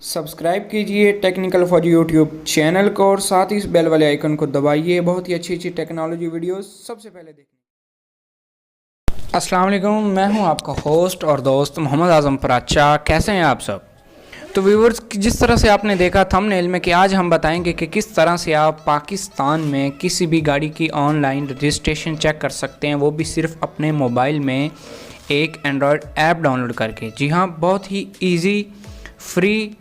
Subscribe कीजिए technical for YouTube channel को और साथ ही इस बेल वाले आइकन को दबाइए बहुत ही अच्छी अच्छी टेक्नोलॉजी वीडियोस सबसे पहले देखने। अस्सलाम वालेकुम, मैं हूं आपका होस्ट और दोस्त मोहम्मद आज़म पराचा। कैसे हैं आप सब? तो व्यूवर्स, जिस तरह से आपने देखा थंबनेल में कि आज हम बताएंगे कि किस तरह से आप पाकिस्तान में किसी भी गाड़ी की ऑनलाइन रजिस्ट्रेशन चेक कर सकते हैं, वो भी सिर्फ अपने मोबाइल में एक एंड्रॉयड ऐप डाउनलोड करके। जी हाँ, बहुत ही ईजी, फ्री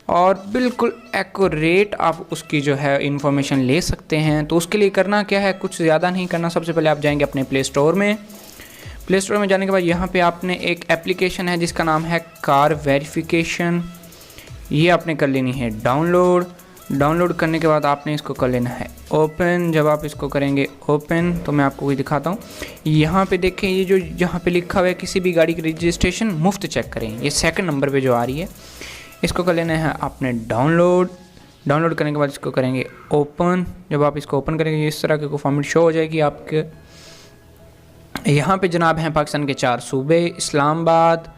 और बिल्कुल एक्यूरेट आप उसकी जो है इन्फॉर्मेशन ले सकते हैं। तो उसके लिए करना क्या है, कुछ ज़्यादा नहीं करना। सबसे पहले आप जाएंगे अपने प्ले स्टोर में। प्ले स्टोर में जाने के बाद यहाँ पे आपने एक एप्लीकेशन है जिसका नाम है कार वेरिफिकेशन, ये आपने कर लेनी है डाउनलोड। डाउनलोड करने के बाद आपने इसको कर लेना है ओपन। जब आप इसको करेंगे ओपन तो मैं आपको कोई दिखाता हूँ। यहाँ पे देखें, ये जो यहाँ पे लिखा हुआ है किसी भी गाड़ी की रजिस्ट्रेशन मुफ्त चेक करें, ये सेकंड नंबर पे जो आ रही है, इसको कर लेना है आपने डाउनलोड। डाउनलोड करने के बाद इसको करेंगे ओपन। जब आप इसको ओपन करेंगे इस तरह की फॉर्मेट शो हो जाएगी आपके। यहाँ पे जनाब हैं पाकिस्तान के 4 सूबे, इस्लामाबाद,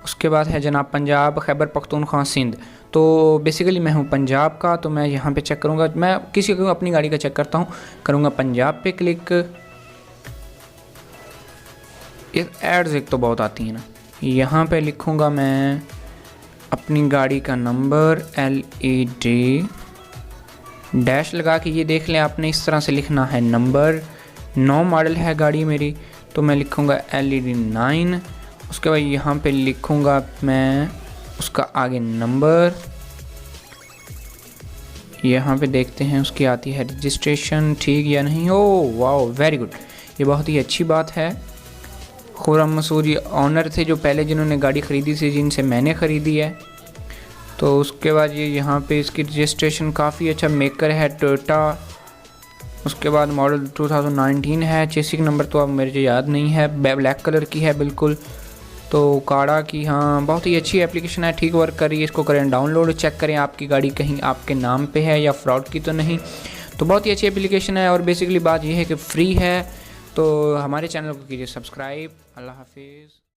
उसके बाद है जनाब पंजाब, खैबर पख्तूनख्वा, सिंध। तो बेसिकली मैं हूँ पंजाब का, तो मैं यहाँ पे चेक करूँगा। मैं किसी को अपनी गाड़ी का चेक करता हूँ, करूँगा पंजाब पे क्लिक। ये एड्स एक तो बहुत आती है ना, यहाँ पे लिखूँगा मैं अपनी गाड़ी का नंबर LED डैश लगा के, ये देख लें आपने इस तरह से लिखना है नंबर। 9 मॉडल है गाड़ी मेरी, तो मैं लिखूँगा LED 9। उसके बाद यहाँ पे लिखूँगा मैं उसका आगे नंबर। यहाँ पे देखते हैं उसकी आती है रजिस्ट्रेशन ठीक या नहीं। ओ वाह, वेरी गुड, ये बहुत ही अच्छी बात है। खुर्रम मसूद ये ऑनर थे जो पहले जिन्होंने गाड़ी ख़रीदी थी, जिनसे मैंने ख़रीदी है। तो उसके बाद ये यहाँ पे इसकी रजिस्ट्रेशन काफ़ी अच्छा, मेकर है टोयोटा। उसके बाद मॉडल 2019 है। चेसिक नंबर तो अब मेरे याद नहीं है, ब्लैक कलर की है बिल्कुल, तो काड़ा की। हाँ, बहुत ही अच्छी एप्लीकेशन है, ठीक वर्क कर रही है। इसको करें डाउनलोड, चेक करें आपकी गाड़ी कहीं आपके नाम पे है या फ्रॉड की तो नहीं। तो बहुत ही अच्छी एप्लीकेशन है और बेसिकली बात यह है कि फ्री है। तो हमारे चैनल को कीजिए सब्सक्राइब। अल्लाह हाफिज़।